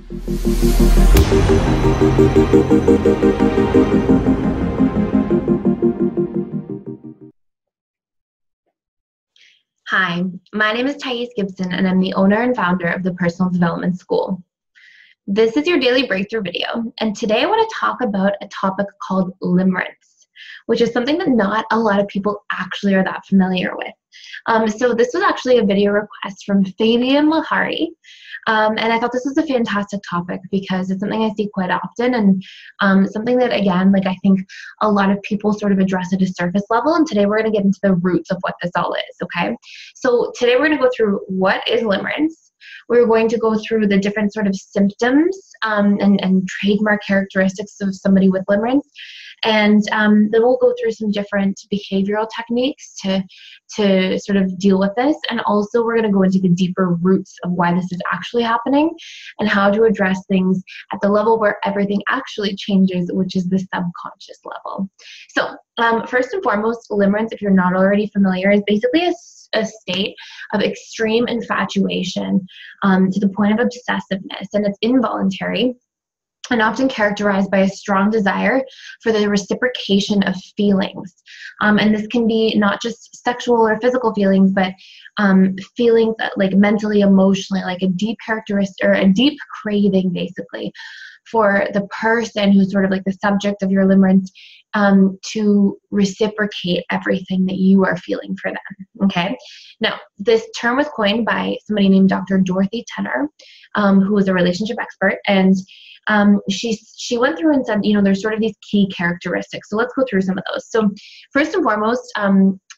Hi, my name is Gibson, and I'm the owner and founder of the Personal Development School. This is your daily breakthrough video, and today I want to talk about a topic called limerence, which is something that not a lot of people actually are that familiar with. So this was actually a video request from Fabian Lahari, and I thought this was a fantastic topic because it's something I see quite often, and something that, again, I think a lot of people sort of address at a surface level, and today we're going to get into the roots of what this all is, okay? So today we're going to go through what is limerence. We're going to go through the different sort of symptoms and trademark characteristics of somebody with limerence. And then we'll go through some different behavioral techniques to sort of deal with this. And also we're going to go into the deeper roots of why this is actually happening and how to address things at the level where everything actually changes, which is the subconscious level. So first and foremost, limerence, if you're not already familiar, is basically a state of extreme infatuation to the point of obsessiveness, and it's involuntary and often characterized by a strong desire for the reciprocation of feelings. And this can be not just sexual or physical feelings, but feelings that, mentally, emotionally, like a deep characteristic or a deep craving, basically, for the person who's sort of the subject of your limerence to reciprocate everything that you are feeling for them, okay? Now, this term was coined by somebody named Dr. Dorothy Tenner, who was a relationship expert, and she went through and said, there's sort of these key characteristics. So let's go through some of those. So first and foremost,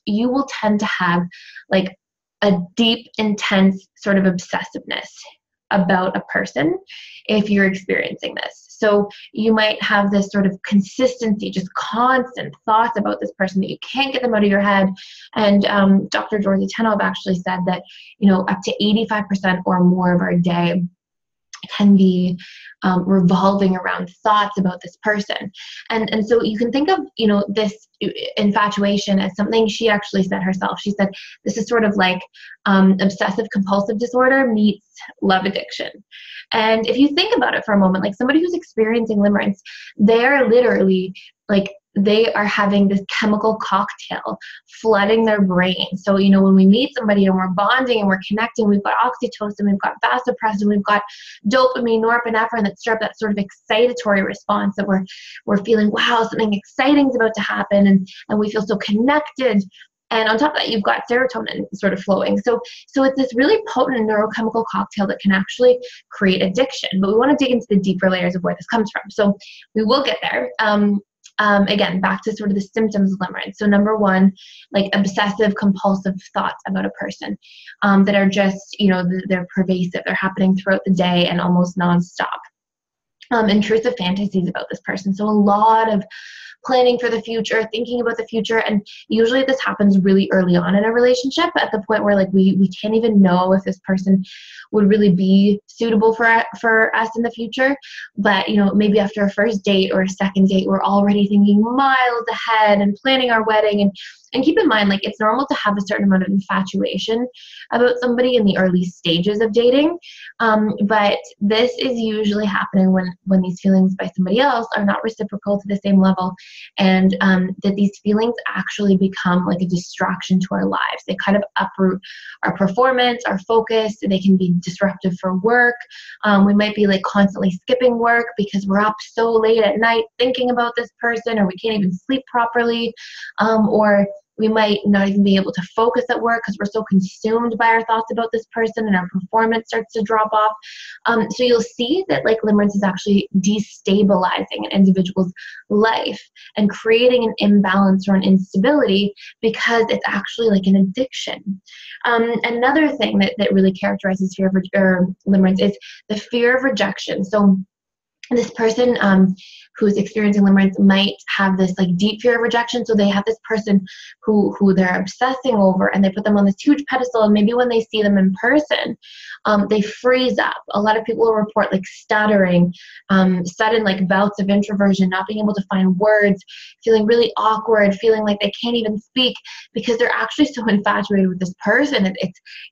you will tend to have a deep, intense sort of obsessiveness about a person if you're experiencing this. So you might have this sort of consistency, just constant thoughts about this person that you can't get them out of your head. And Dr. Dorothy Tenner actually said that, up to 85% or more of our day can be revolving around thoughts about this person. And so you can think of, this infatuation as something she actually said herself. She said, this is sort of like obsessive compulsive disorder meets love addiction. And if you think about it for a moment, somebody who's experiencing limerence, they're literally they are having this chemical cocktail flooding their brain. So, when we meet somebody and we're bonding and we're connecting, we've got oxytocin, we've got vasopressin, we've got dopamine, norepinephrine that stir up that sort of excitatory response that we're feeling, wow, something exciting is about to happen, and we feel so connected. And on top of that, you've got serotonin sort of flowing. So it's this really potent neurochemical cocktail that can actually create addiction. But we want to dig into the deeper layers of where this comes from. So we will get there. Again, back to sort of the symptoms of limerence. So number one, obsessive compulsive thoughts about a person that are just, they're pervasive. They're happening throughout the day and almost nonstop. Intrusive fantasies about this person. So a lot of planning for the future, thinking about the future, and usually this happens really early on in a relationship at the point where we can't even know if this person would really be suitable for us in the future. But maybe after a first date or a second date, we're already thinking miles ahead and planning our wedding. And keep in mind, it's normal to have a certain amount of infatuation about somebody in the early stages of dating. But this is usually happening when these feelings by somebody else are not reciprocal to the same level, and that these feelings actually become a distraction to our lives. They kind of uproot our performance, our focus. They can be disruptive for work. We might be constantly skipping work because we're up so late at night thinking about this person, or we can't even sleep properly, or we might not even be able to focus at work because we're so consumed by our thoughts about this person, and our performance starts to drop off. So you'll see that limerence is actually destabilizing an individual's life and creating an imbalance or an instability because it's actually an addiction. Another thing that really characterizes fear of limerence is the fear of rejection. So this person who's experiencing limerence might have this deep fear of rejection. So they have this person who they're obsessing over, and they put them on this huge pedestal, and maybe when they see them in person, they freeze up. A lot of people will report stuttering, sudden bouts of introversion, not being able to find words, feeling really awkward, feeling like they can't even speak because they're actually so infatuated with this person.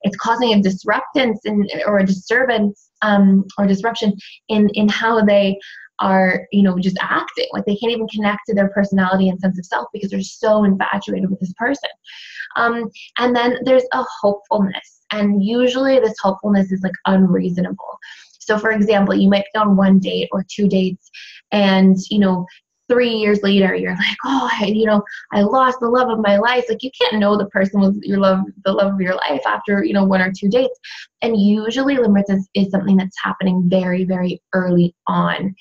It's causing a disruptance or a disturbance or disruption in how they are, just acting. Like they can't even connect to their personality and sense of self because they're so infatuated with this person. And then there's a hopefulness, and usually this hopefulness is like unreasonable. So for example, you might be on one date or two dates, and 3 years later, you're like, oh, I lost the love of my life. Like you can't know the person was the love of your life after, one or two dates. And usually limerence is something that's happening very, very early on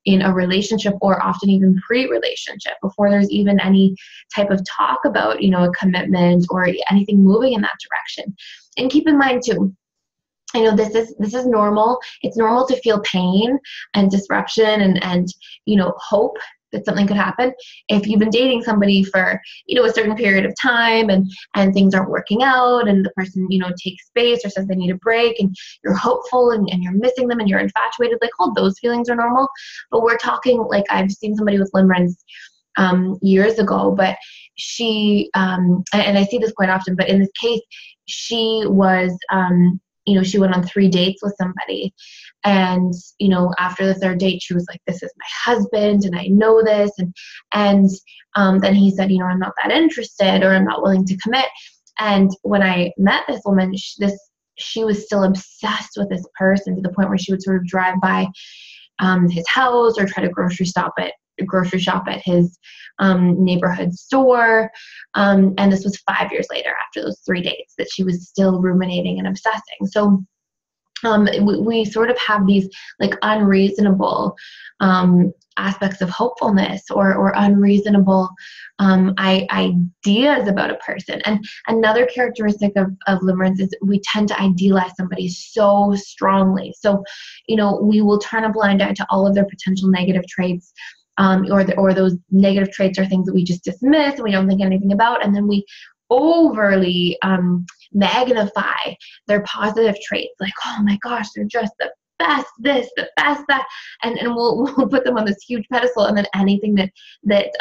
in a relationship, or often even pre-relationship, before there's even any type of talk about, a commitment or anything moving in that direction. And keep in mind too, this is normal. It's normal to feel pain and disruption and hope that something could happen if you've been dating somebody for a certain period of time and things aren't working out, and the person takes space or says they need a break, and you're hopeful and you're missing them and you're infatuated. Like all those feelings are normal. But we're talking, like, I've seen somebody with limerence years ago, but she and I see this quite often, but in this case she was she went on 3 dates with somebody, and after the 3rd date she was like, this is my husband and I know this, and then he said, I'm not that interested, or I'm not willing to commit. And when I met this woman, she was still obsessed with this person, to the point where she would sort of drive by his house or try to grocery shop at his neighborhood store. And this was 5 years later, after those 3 dates, that she was still ruminating and obsessing. So we sort of have these like unreasonable aspects of hopefulness, or unreasonable ideas about a person. And another characteristic of limerence is we tend to idealize somebody so strongly. So, we will turn a blind eye to all of their potential negative traits, or those negative traits are things that we just dismiss and we don't think anything about, and then we overly magnify their positive traits. Like, oh my gosh, they're just the best this, the best that, and we'll put them on this huge pedestal, and then anything that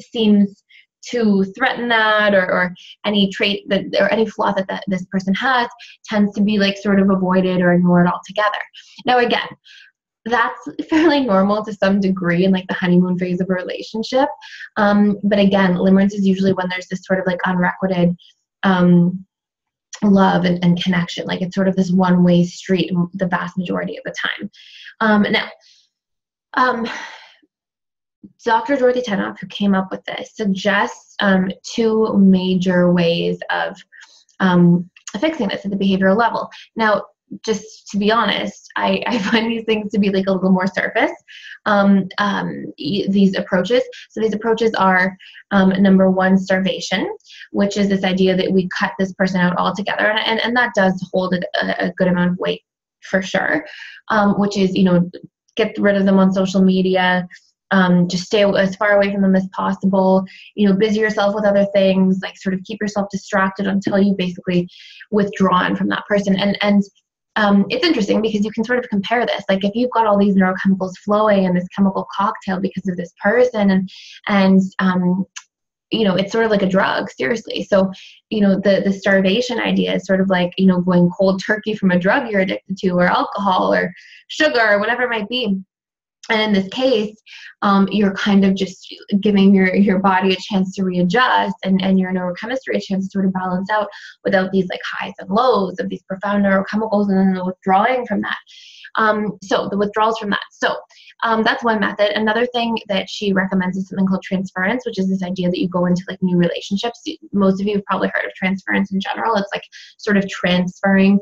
seems to threaten that, or any trait or any flaw that this person has, tends to be like sort of avoided or ignored altogether. Now again, that's fairly normal to some degree in like the honeymoon phase of a relationship. But again, limerence is usually when there's this sort of like unrequited love and connection. Like it's sort of this one-way street the vast majority of the time. Now, Dr. Dorothy Tenoff, who came up with this, suggests 2 major ways of fixing this at the behavioral level. Now, just to be honest, I find these things to be like a little more surface, these approaches. So these approaches are, number 1, starvation, which is this idea that we cut this person out altogether. And that does hold a good amount of weight for sure, which is, get rid of them on social media, just stay as far away from them as possible, busy yourself with other things, like sort of keep yourself distracted until you basically withdrawn from that person. And it's interesting because you can sort of compare this. Like if you've got all these neurochemicals flowing in this chemical cocktail because of this person, and it's sort of like a drug, seriously. So, the starvation idea is sort of like, going cold turkey from a drug you're addicted to, or alcohol or sugar or whatever it might be. And in this case, you're kind of just giving your body a chance to readjust, and your neurochemistry a chance to sort of balance out without these like highs and lows of these profound neurochemicals, and then the withdrawing from that. So the withdrawals from that. So that's one method. Another thing that she recommends is something called transference, which is this idea that you go into like new relationships. Most of you have probably heard of transference in general. It's like sort of transferring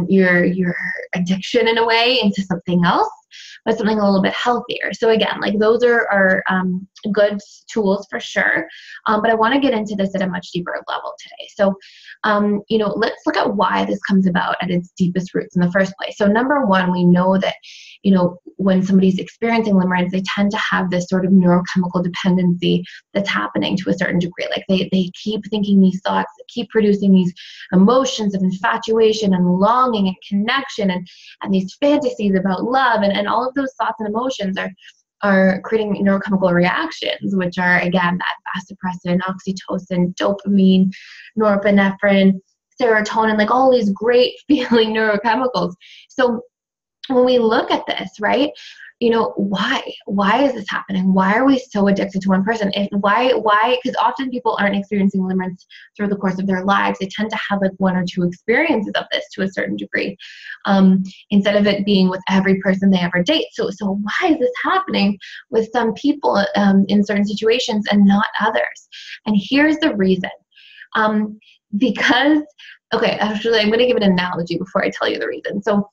your addiction in a way into something else, but something a little bit healthier. So again, like those are good tools for sure. But I want to get into this at a much deeper level today. So, let's look at why this comes about at its deepest roots in the first place. So number 1, we know that, when somebody's experiencing limerence, they tend to have this sort of neurochemical dependency that's happening to a certain degree. Like they keep thinking these thoughts, they keep producing these emotions of infatuation and longing and connection, and these fantasies about love, and all of those thoughts and emotions are creating neurochemical reactions, which are, again, that vasopressin, oxytocin, dopamine, norepinephrine, serotonin, like all these great feeling neurochemicals. So when we look at this, right, why is this happening? Why are we so addicted to one person? Why, because often people aren't experiencing limerence through the course of their lives. They tend to have like one or two experiences of this to a certain degree, instead of it being with every person they ever date. So why is this happening with some people in certain situations and not others? And here's the reason. Because, okay, actually, I'm going to give an analogy before I tell you the reason. So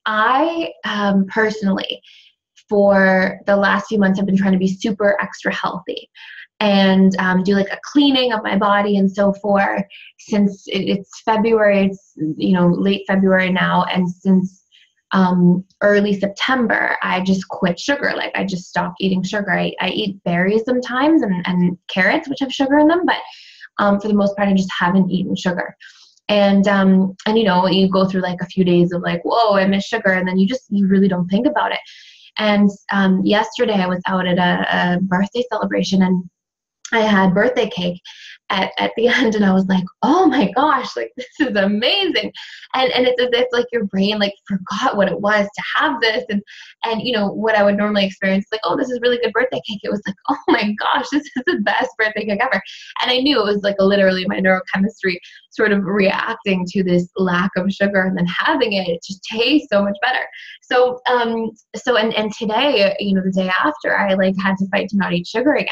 I personally, for the last few months, have been trying to be super extra healthy and do like a cleaning of my body and so forth. Since it's February, it's late February now, and since early September, I just quit sugar. Like I just stopped eating sugar. I eat berries sometimes and carrots, which have sugar in them, but for the most part, I just haven't eaten sugar. And you go through like a few days of like, whoa, I miss sugar. And then you really don't think about it. And yesterday I was out at a birthday celebration, and I had birthday cake at the end, and I was like, oh my gosh, like this is amazing. And it's as if like your brain like forgot what it was to have this, and what I would normally experience, like, oh, this is really good birthday cake. It was like, oh my gosh, this is the best birthday cake ever. And I knew it was like literally my neurochemistry sort of reacting to this lack of sugar, and then having it just tastes so much better. So and today, the day after, I like had to fight to not eat sugar again.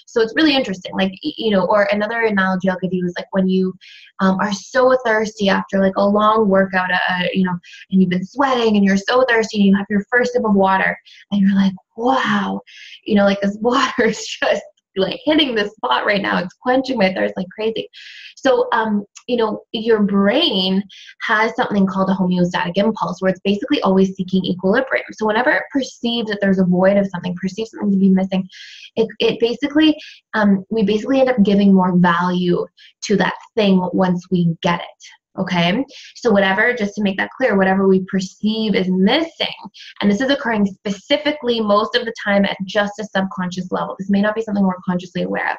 So it's really interesting, like, or another analogy I'll give you is like when you are so thirsty after like a long workout, and you've been sweating and you're so thirsty, and you have your first sip of water, and you're like, wow, like this water is just like hitting this spot right now. It's quenching my thirst like crazy. So, your brain has something called a homeostatic impulse, where it's basically always seeking equilibrium. So whenever it perceives that there's a void of something, perceives something to be missing, it basically, we basically end up giving more value to that thing once we get it. Okay, so whatever, just to make that clear, whatever we perceive is missing, and this is occurring specifically most of the time at just a subconscious level. This may not be something we're consciously aware of.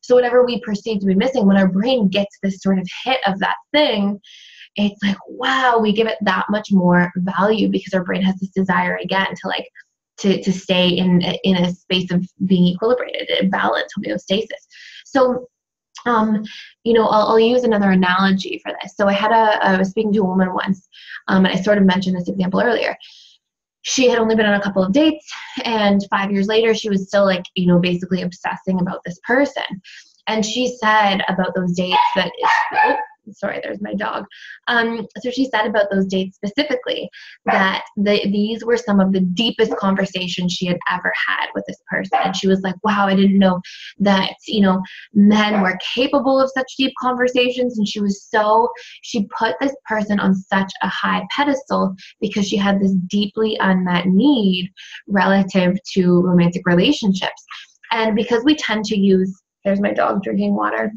So whatever we perceive to be missing, when our brain gets this sort of hit of that thing, it's like, wow, we give it that much more value, because our brain has this desire again to stay in a space of being equilibrated, balance, homeostasis. So I'll use another analogy for this. So I was speaking to a woman once, and I sort of mentioned this example earlier. She had only been on a couple of dates, and 5 years later, she was still like, basically obsessing about this person. And she said about those dates that, sorry, there's my dog. So she said about those dates specifically that these were some of the deepest conversations she had ever had with this person. And she was like, wow, I didn't know that, men were capable of such deep conversations. And she put this person on such a high pedestal because she had this deeply unmet need relative to romantic relationships. And because we tend to use, there's my dog drinking water.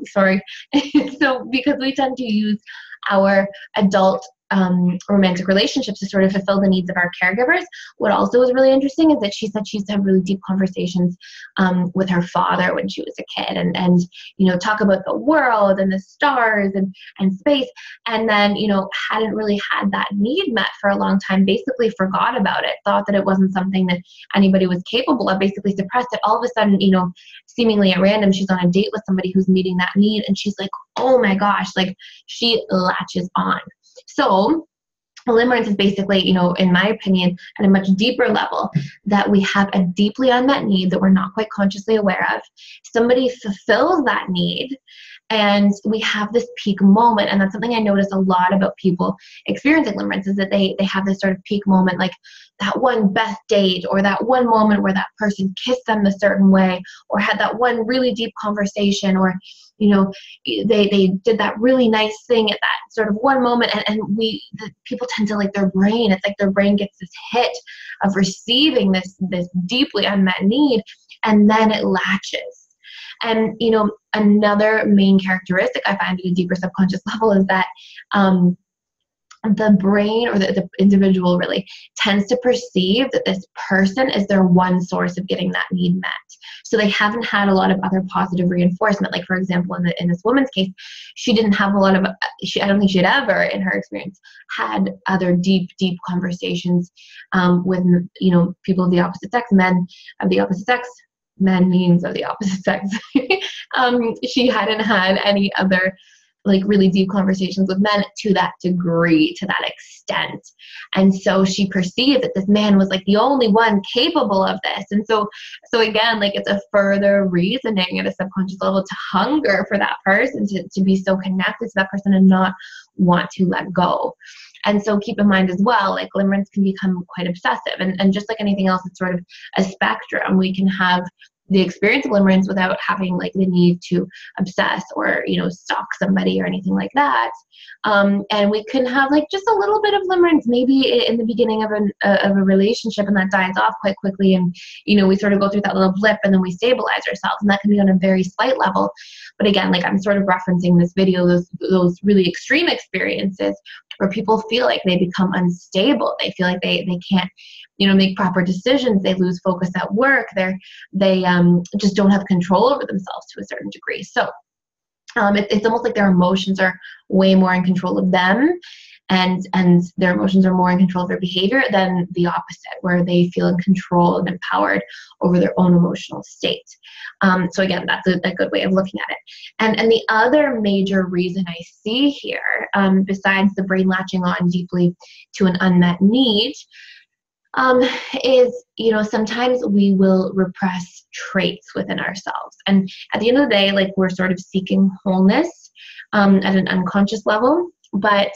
Sorry. So because we tend to use our adult romantic relationships to sort of fulfill the needs of our caregivers, what also was really interesting is that she said she used to have really deep conversations with her father when she was a kid, and talk about the world and the stars and space, and then hadn't really had that need met for a long time, basically forgot about it, thought that it wasn't something that anybody was capable of, basically suppressed it. All of a sudden, seemingly at random, she's on a date with somebody who's meeting that need, and she's like, oh my gosh, like she latches on. So limerence is basically, in my opinion, at a much deeper level, that we have a deeply unmet need that we're not quite consciously aware of. Somebody fulfills that need, and we have this peak moment. And that's something I notice a lot about people experiencing limerence, is that they have this sort of peak moment, like that one best date, or that one moment where that person kissed them a certain way, or had that one really deep conversation, or they did that really nice thing at that sort of one moment, and people tend to, like, their brain, it's like their brain gets this hit of receiving this deeply unmet need, and then it latches. And another main characteristic I find at a deeper subconscious level is that the brain, or the individual really, tends to perceive that this person is their one source of getting that need met. So they haven't had a lot of other positive reinforcement. Like, for example, in this woman's case, she didn't have a lot of, I don't think she had ever, in her experience, had other deep conversations with, people of the opposite sex, men of the opposite sex, men means of the opposite sex. She hadn't had any other like really deep conversations with men to that degree, to that extent. And so she perceived that this man was like the only one capable of this. And so again, like, it's a further reasoning at a subconscious level to hunger for that person, to be so connected to that person and not want to let go. And so keep in mind as well, like, limerence can become quite obsessive. And just like anything else, it's sort of a spectrum. We can have the experience of limerence without having like the need to obsess or, stalk somebody or anything like that. And we can have like just a little bit of limerence maybe in the beginning of a relationship, and that dies off quite quickly. And, we sort of go through that little blip and then we stabilize ourselves, and that can be on a very slight level. But again, like, I'm sort of referencing this video, those really extreme experiences where people feel like they become unstable. They feel like they can't, make proper decisions. They lose focus at work. They just don't have control over themselves to a certain degree. So it's almost like their emotions are way more in control of them, and their emotions are more in control of their behavior than the opposite, where they feel in control and empowered over their own emotional state. So again, that's a good way of looking at it. And the other major reason I see here, besides the brain latching on deeply to an unmet need, is, sometimes we will repress traits within ourselves. And at the end of the day, like, we're sort of seeking wholeness at an unconscious level. But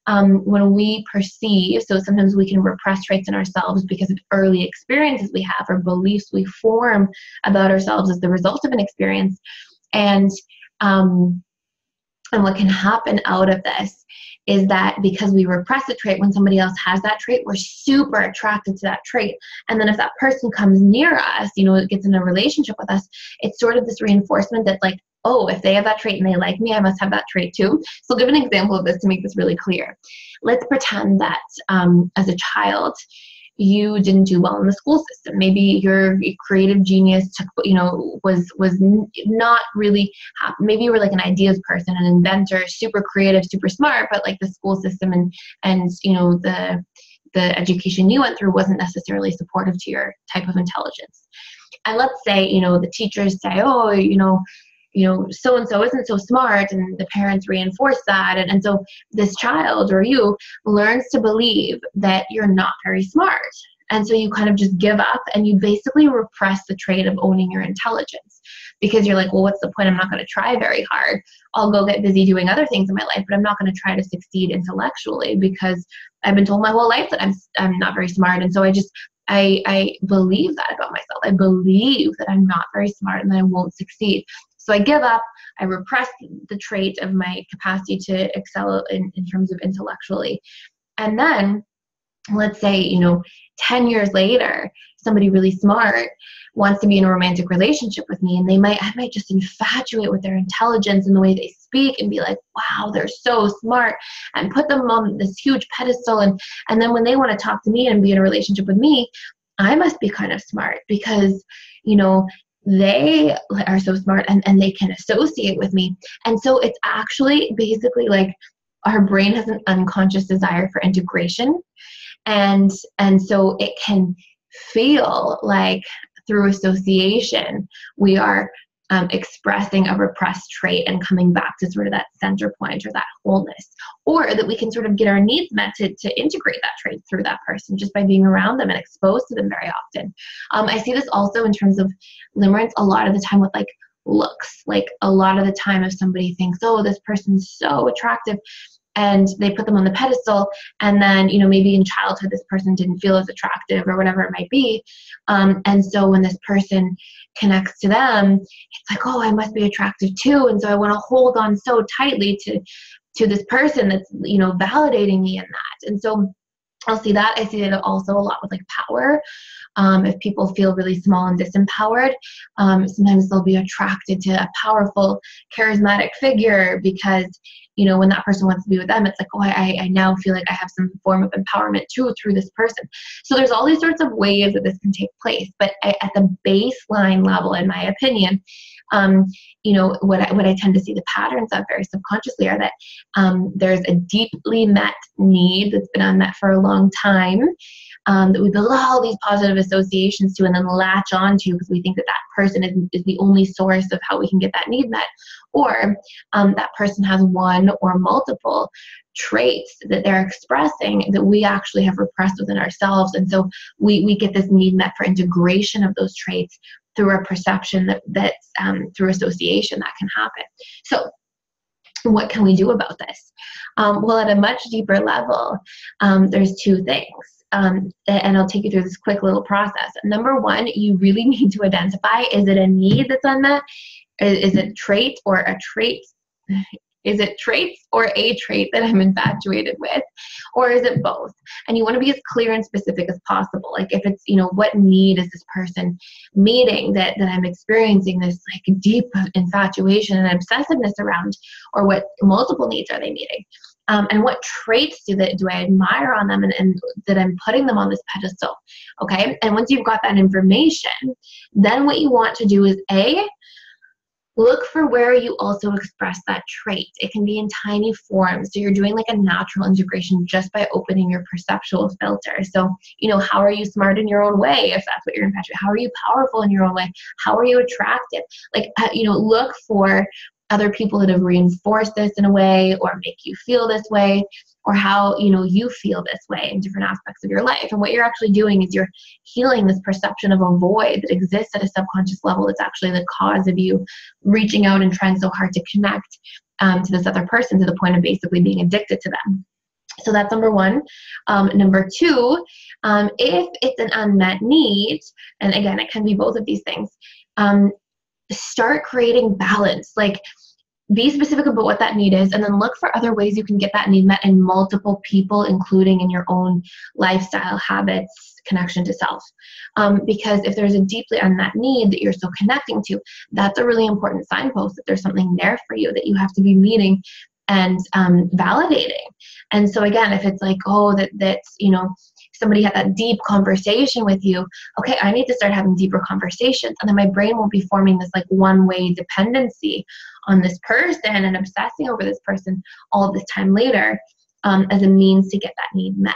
when we perceive, so sometimes we can repress traits in ourselves because of early experiences we have, or beliefs we form about ourselves as the result of an experience. And what can happen out of this is that because we repress a trait, when somebody else has that trait, we're super attracted to that trait. And then if that person comes near us, gets in a relationship with us, it's sort of this reinforcement that, like, oh, if they have that trait and they like me, I must have that trait too. So I'll give an example of this to make this really clear. Let's pretend that as a child, you didn't do well in the school system. Maybe your creative genius was not really, maybe you were like an ideas person, an inventor, super creative, super smart, but like the school system and the education you went through wasn't necessarily supportive to your type of intelligence. And let's say, the teachers say, oh, so-and-so isn't so smart, and the parents reinforce that. And so this child, or you, learns to believe that you're not very smart. And so you kind of just give up, and you basically repress the trait of owning your intelligence, because you're like, well, what's the point? I'm not going to try very hard. I'll go get busy doing other things in my life, but I'm not going to try to succeed intellectually because I've been told my whole life that I'm not very smart. And so I believe that about myself. I believe that I'm not very smart and that I won't succeed. So I give up, I repress the trait of my capacity to excel in terms of intellectually. And then let's say, 10 years later, somebody really smart wants to be in a romantic relationship with me, and I might just infatuate with their intelligence and the way they speak and be like, wow, they're so smart, and put them on this huge pedestal. And then when they want to talk to me and be in a relationship with me, I must be kind of smart because, they are so smart and they can associate with me. And so it's actually basically like our brain has an unconscious desire for integration. And so it can feel like through association, we are expressing a repressed trait and coming back to sort of that center point or that wholeness, or that we can sort of get our needs met to integrate that trait through that person just by being around them and exposed to them very often. I see this also in terms of limerence a lot of the time with like looks. Like a lot of the time if somebody thinks, oh, this person's so attractive, and they put them on the pedestal, and then, maybe in childhood this person didn't feel as attractive or whatever it might be. And so when this person connects to them, it's like, oh, I must be attractive too. And so I want to hold on so tightly to this person that's, validating me in that. And so I'll see that. I see it also a lot with like power. If people feel really small and disempowered, sometimes they'll be attracted to a powerful, charismatic figure because when that person wants to be with them, it's like, oh, I now feel like I have some form of empowerment too through this person. So there's all these sorts of ways that this can take place. But at the baseline level, in my opinion, what I tend to see the patterns of very subconsciously are that there's a deeply met need that's been unmet for a long time, that we build all these positive associations to and then latch on to because we think that that person is the only source of how we can get that need met. Or that person has one or multiple traits that they're expressing that we actually have repressed within ourselves. And so we get this need met for integration of those traits through a perception that's through association that can happen. So what can we do about this? Well, at a much deeper level, there's two things. And I'll take you through this quick little process. Number one, you really need to identify, is it a need that's unmet? Is it trait or a trait? Is it traits or a trait that I'm infatuated with? Or is it both? And you want to be as clear and specific as possible. Like if it's, what need is this person meeting that I'm experiencing this like deep infatuation and obsessiveness around, or what multiple needs are they meeting? And what traits do I admire on them and that I'm putting them on this pedestal, okay? And once you've got that information, then what you want to do is look for where you also express that trait. It can be in tiny forms. So you're doing like a natural integration just by opening your perceptual filter. So, how are you smart in your own way if that's what you're infatuated? How are you powerful in your own way? How are you attractive? Like, look for other people that have reinforced this in a way or make you feel this way, or how, you feel this way in different aspects of your life. And what you're actually doing is you're healing this perception of a void that exists at a subconscious level that's actually the cause of you reaching out and trying so hard to connect to this other person to the point of basically being addicted to them. So that's number one. Number two, if it's an unmet need, and again, it can be both of these things, start creating balance. Like, be specific about what that need is, and then look for other ways you can get that need met in multiple people, including in your own lifestyle, habits, connection to self. Because if there's a deeply unmet need that you're still connecting to, that's a really important signpost that there's something there for you that you have to be meeting and validating. And so again, if it's like, oh, that's, somebody had that deep conversation with you, okay, I need to start having deeper conversations, and then my brain won't be forming this like one-way dependency on this person and obsessing over this person all this time later as a means to get that need met.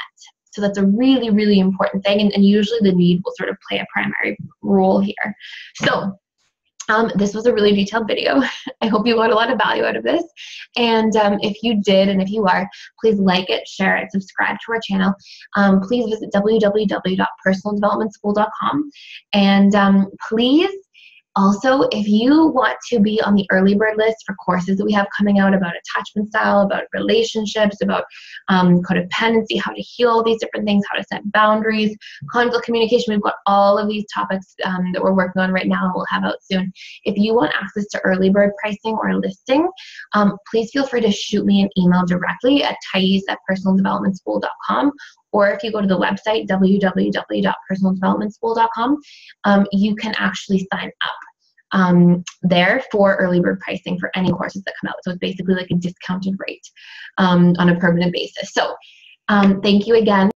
So that's a really, really important thing, and usually the need will sort of play a primary role here. So this was a really detailed video. I hope you got a lot of value out of this. And if you did, and if you are, please like it, share it, subscribe to our channel. Please visit www.personaldevelopmentschool.com. And please also, if you want to be on the early bird list for courses that we have coming out about attachment style, about relationships, about codependency, how to heal these different things, how to set boundaries, conflict communication, we've got all of these topics that we're working on right now and we'll have out soon. If you want access to early bird pricing or listing, please feel free to shoot me an email directly at thais@personaldevelopmentschool.com. Or if you go to the website, www.personaldevelopmentschool.com, you can actually sign up there for early bird pricing for any courses that come out. So it's basically like a discounted rate on a permanent basis. So thank you again.